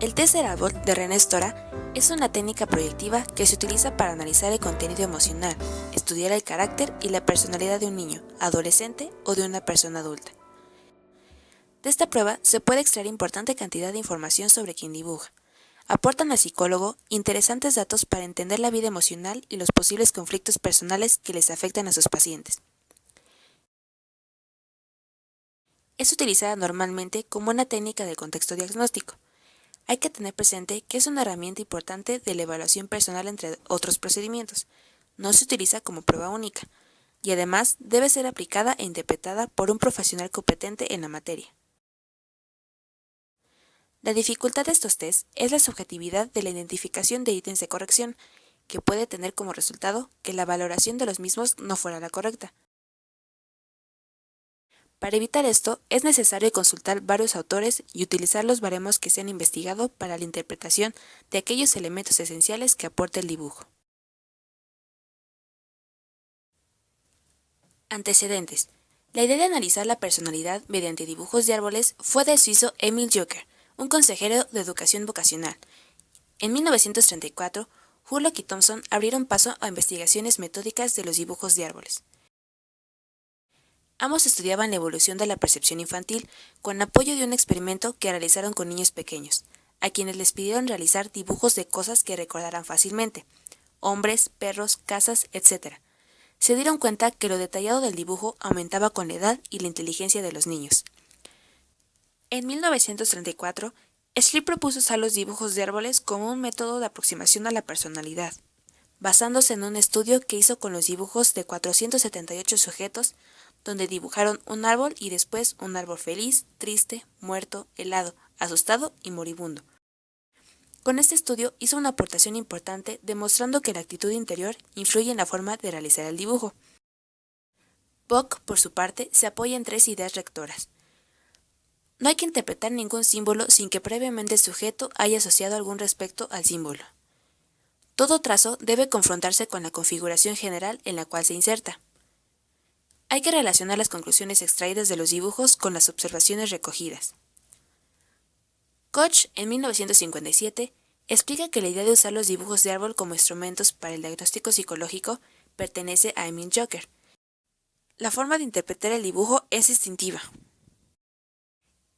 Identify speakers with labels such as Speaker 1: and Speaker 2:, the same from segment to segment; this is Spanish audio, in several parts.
Speaker 1: El test del árbol de René Stora es una técnica proyectiva que se utiliza para analizar el contenido emocional, estudiar el carácter y la personalidad de un niño, adolescente o de una persona adulta. De esta prueba se puede extraer importante cantidad de información sobre quien dibuja. Aportan al psicólogo interesantes datos para entender la vida emocional y los posibles conflictos personales que les afectan a sus pacientes. Es utilizada normalmente como una técnica de contexto diagnóstico. Hay que tener presente que es una herramienta importante de la evaluación personal entre otros procedimientos. No se utiliza como prueba única y además debe ser aplicada e interpretada por un profesional competente en la materia. La dificultad de estos test es la subjetividad de la identificación de ítems de corrección, que puede tener como resultado que la valoración de los mismos no fuera la correcta. Para evitar esto, es necesario consultar varios autores y utilizar los baremos que se han investigado para la interpretación de aquellos elementos esenciales que aporta el dibujo. Antecedentes. La idea de analizar la personalidad mediante dibujos de árboles fue del suizo Emil Joker, un consejero de educación vocacional. En 1934, Hurlock y Thompson abrieron paso a investigaciones metódicas de los dibujos de árboles. Ambos estudiaban la evolución de la percepción infantil con apoyo de un experimento que realizaron con niños pequeños, a quienes les pidieron realizar dibujos de cosas que recordaran fácilmente, hombres, perros, casas, etc. Se dieron cuenta que lo detallado del dibujo aumentaba con la edad y la inteligencia de los niños. En 1934, Schlick propuso usar los dibujos de árboles como un método de aproximación a la personalidad, basándose en un estudio que hizo con los dibujos de 478 sujetos, donde dibujaron un árbol y después un árbol feliz, triste, muerto, helado, asustado y moribundo. Con este estudio hizo una aportación importante demostrando que la actitud interior influye en la forma de realizar el dibujo. Bock, por su parte, se apoya en tres ideas rectoras. No hay que interpretar ningún símbolo sin que previamente el sujeto haya asociado algún respecto al símbolo. Todo trazo debe confrontarse con la configuración general en la cual se inserta. Hay que relacionar las conclusiones extraídas de los dibujos con las observaciones recogidas. Koch, en 1957, explica que la idea de usar los dibujos de árbol como instrumentos para el diagnóstico psicológico pertenece a Emil Joker. La forma de interpretar el dibujo es distintiva.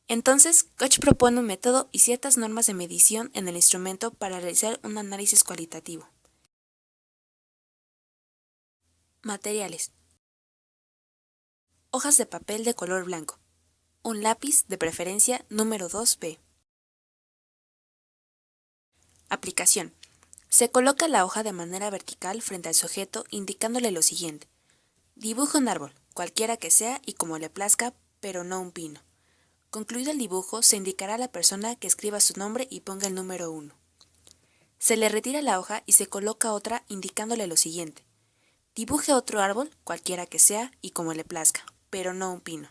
Speaker 1: Entonces, Koch propone un método y ciertas normas de medición en el instrumento para realizar un análisis cualitativo. Materiales. Hojas de papel de color blanco. Un lápiz, de preferencia número 2B. Aplicación. Se coloca la hoja de manera vertical frente al sujeto indicándole lo siguiente. Dibuja un árbol, cualquiera que sea y como le plazca, pero no un pino. Concluido el dibujo, se indicará a la persona que escriba su nombre y ponga el número 1. Se le retira la hoja y se coloca otra indicándole lo siguiente. Dibuje otro árbol, cualquiera que sea y como le plazca, pero no un pino.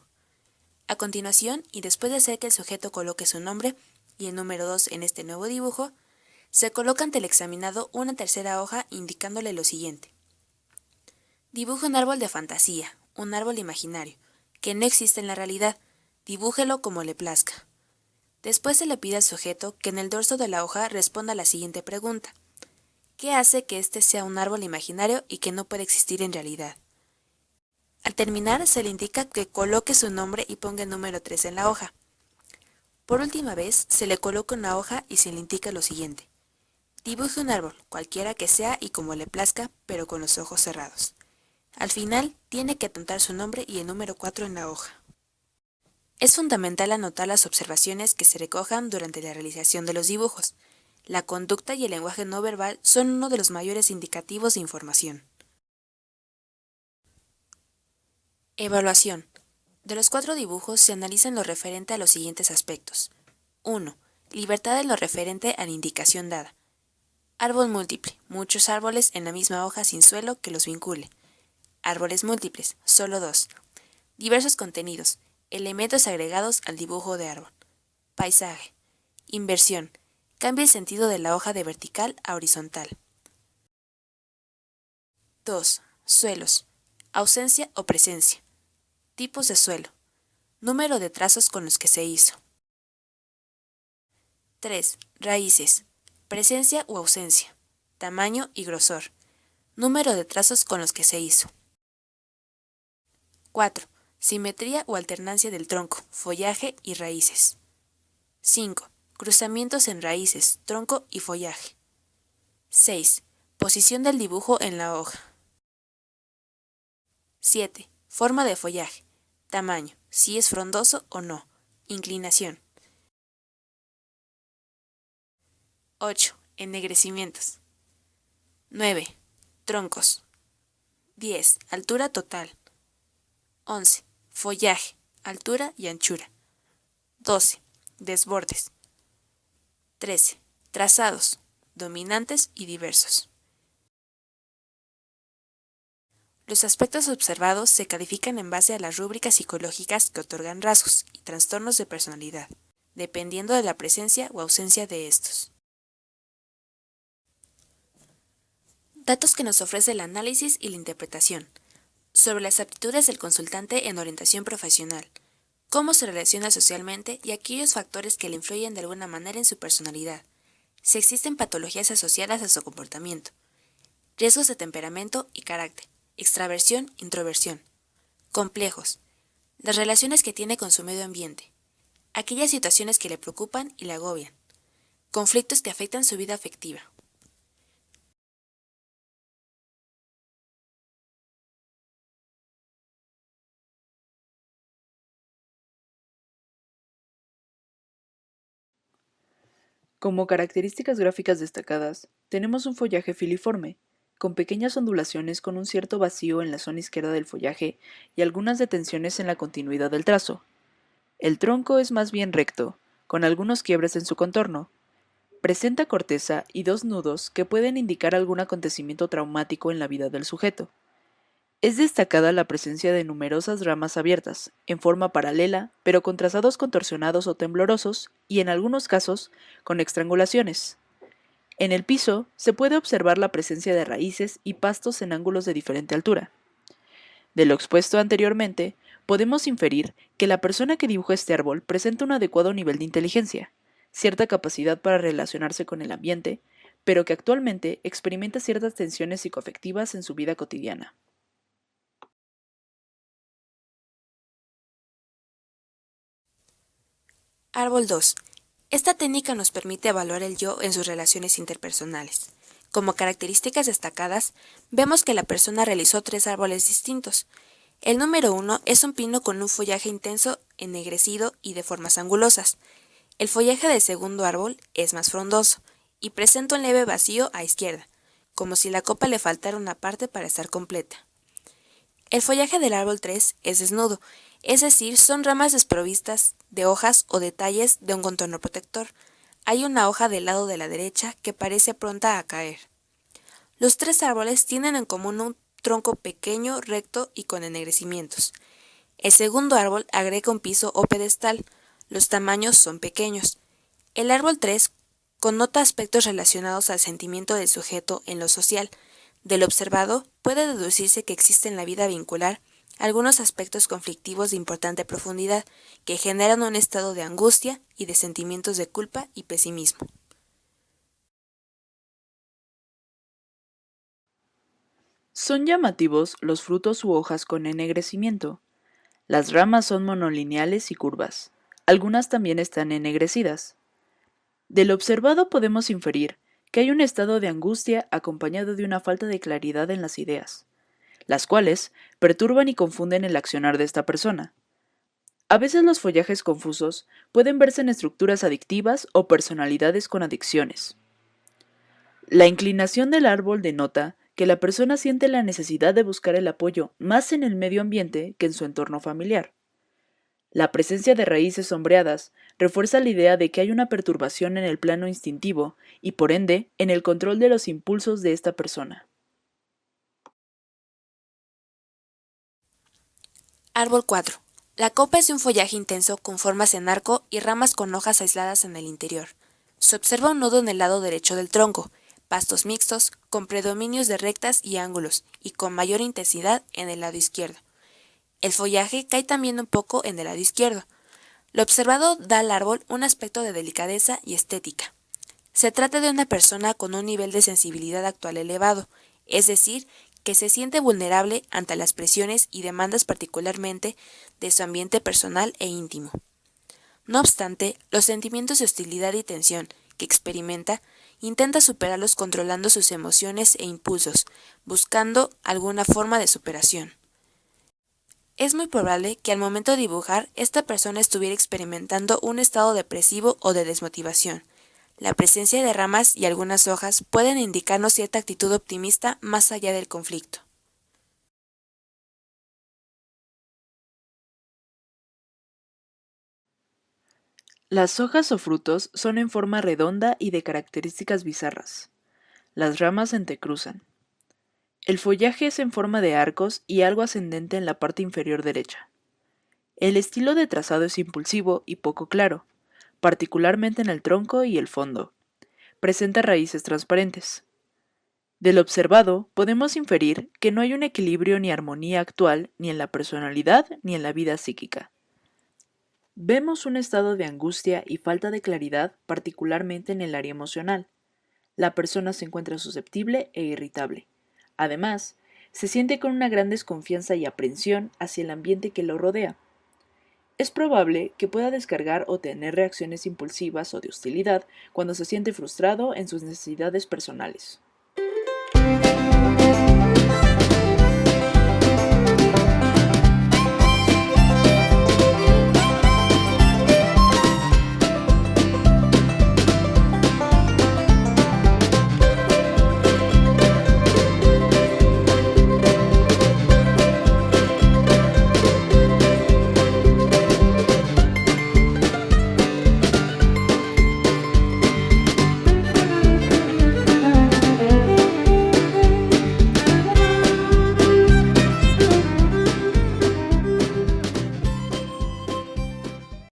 Speaker 1: A continuación, y después de hacer que el sujeto coloque su nombre y el número 2 en este nuevo dibujo, se coloca ante el examinado una tercera hoja indicándole lo siguiente. Dibuja un árbol de fantasía, un árbol imaginario, que no existe en la realidad, dibújelo como le plazca. Después se le pide al sujeto que en el dorso de la hoja responda a la siguiente pregunta. ¿Qué hace que este sea un árbol imaginario y que no puede existir en realidad? Al terminar, se le indica que coloque su nombre y ponga el número 3 en la hoja. Por última vez, se le coloca una hoja y se le indica lo siguiente. Dibuje un árbol, cualquiera que sea y como le plazca, pero con los ojos cerrados. Al final, tiene que apuntar su nombre y el número 4 en la hoja. Es fundamental anotar las observaciones que se recojan durante la realización de los dibujos. La conducta y el lenguaje no verbal son uno de los mayores indicativos de información. Evaluación. De los 4 dibujos se analiza en lo referente a los siguientes aspectos. 1. Libertad en lo referente a la indicación dada. Árbol múltiple. Muchos árboles en la misma hoja sin suelo que los vincule. Árboles múltiples. Solo 2. Diversos contenidos. Elementos agregados al dibujo de árbol. Paisaje. Inversión. Cambia el sentido de la hoja de vertical a horizontal. 2. Suelos. Ausencia o presencia. Tipos de suelo. Número de trazos con los que se hizo. 3. Raíces. Presencia o ausencia. Tamaño y grosor. Número de trazos con los que se hizo. 4. Simetría o alternancia del tronco, follaje y raíces. 5. Cruzamientos en raíces, tronco y follaje. 6. Posición del dibujo en la hoja. 7. Forma de follaje. Tamaño, si es frondoso o no. Inclinación. 8. Ennegrecimientos. 9. Troncos. 10. Altura total. 11. Follaje, altura y anchura. 12. Desbordes. 13. Trazados, dominantes y diversos. Los aspectos observados se califican en base a las rúbricas psicológicas que otorgan rasgos y trastornos de personalidad, dependiendo de la presencia o ausencia de estos. Datos que nos ofrece el análisis y la interpretación. Sobre las aptitudes del consultante en orientación profesional, cómo se relaciona socialmente y aquellos factores que le influyen de alguna manera en su personalidad, si existen patologías asociadas a su comportamiento, riesgos de temperamento y carácter, extraversión, introversión, complejos, las relaciones que tiene con su medio ambiente, aquellas situaciones que le preocupan y le agobian, conflictos que afectan su vida afectiva.
Speaker 2: Como características gráficas destacadas, tenemos un follaje filiforme, con pequeñas ondulaciones con un cierto vacío en la zona izquierda del follaje y algunas detenciones en la continuidad del trazo. El tronco es más bien recto, con algunos quiebres en su contorno. Presenta corteza y dos nudos que pueden indicar algún acontecimiento traumático en la vida del sujeto. Es destacada la presencia de numerosas ramas abiertas, en forma paralela, pero con trazados contorsionados o temblorosos, y en algunos casos, con estrangulaciones. En el piso se puede observar la presencia de raíces y pastos en ángulos de diferente altura. De lo expuesto anteriormente, podemos inferir que la persona que dibujó este árbol presenta un adecuado nivel de inteligencia, cierta capacidad para relacionarse con el ambiente, pero que actualmente experimenta ciertas tensiones psicoafectivas en su vida cotidiana.
Speaker 1: Árbol 2. Esta técnica nos permite evaluar el yo en sus relaciones interpersonales. Como características destacadas, vemos que la persona realizó 3 árboles distintos. El número 1 es un pino con un follaje intenso, ennegrecido y de formas angulosas. El follaje del segundo árbol es más frondoso y presenta un leve vacío a izquierda, como si la copa le faltara una parte para estar completa. El follaje del árbol 3 es desnudo, es decir, son ramas desprovistas de hojas o detalles de un contorno protector. Hay una hoja del lado de la derecha que parece pronta a caer. Los 3 árboles tienen en común un tronco pequeño, recto y con ennegrecimientos. El segundo árbol agrega un piso o pedestal. Los tamaños son pequeños. El árbol 3 connota aspectos relacionados al sentimiento del sujeto en lo social. De lo observado, puede deducirse que existe en la vida vincular algunos aspectos conflictivos de importante profundidad que generan un estado de angustia y de sentimientos de culpa y pesimismo.
Speaker 2: Son llamativos los frutos u hojas con ennegrecimiento. Las ramas son monolineales y curvas. Algunas también están ennegrecidas. De lo observado podemos inferir que hay un estado de angustia acompañado de una falta de claridad en las ideas, las cuales perturban y confunden el accionar de esta persona. A veces los follajes confusos pueden verse en estructuras adictivas o personalidades con adicciones. La inclinación del árbol denota que la persona siente la necesidad de buscar el apoyo más en el medio ambiente que en su entorno familiar. La presencia de raíces sombreadas refuerza la idea de que hay una perturbación en el plano instintivo y por ende en el control de los impulsos de esta persona.
Speaker 1: Árbol 4. La copa es de un follaje intenso con formas en arco y ramas con hojas aisladas en el interior. Se observa un nudo en el lado derecho del tronco, pastos mixtos, con predominios de rectas y ángulos, y con mayor intensidad en el lado izquierdo. El follaje cae también un poco en el lado izquierdo. Lo observado da al árbol un aspecto de delicadeza y estética. Se trata de una persona con un nivel de sensibilidad actual elevado, es decir, que se siente vulnerable ante las presiones y demandas particularmente de su ambiente personal e íntimo. No obstante, los sentimientos de hostilidad y tensión que experimenta, intenta superarlos controlando sus emociones e impulsos, buscando alguna forma de superación. Es muy probable que al momento de dibujar esta persona estuviera experimentando un estado depresivo o de desmotivación. La presencia de ramas y algunas hojas pueden indicarnos cierta actitud optimista más allá del conflicto.
Speaker 2: Las hojas o frutos son en forma redonda y de características bizarras. Las ramas se entrecruzan. El follaje es en forma de arcos y algo ascendente en la parte inferior derecha. El estilo de trazado es impulsivo y poco claro, particularmente en el tronco y el fondo. Presenta raíces transparentes. Del observado, podemos inferir que no hay un equilibrio ni armonía actual ni en la personalidad ni en la vida psíquica. Vemos un estado de angustia y falta de claridad, particularmente en el área emocional. La persona se encuentra susceptible e irritable. Además, se siente con una gran desconfianza y aprensión hacia el ambiente que lo rodea. Es probable que pueda descargar o tener reacciones impulsivas o de hostilidad cuando se siente frustrado en sus necesidades personales.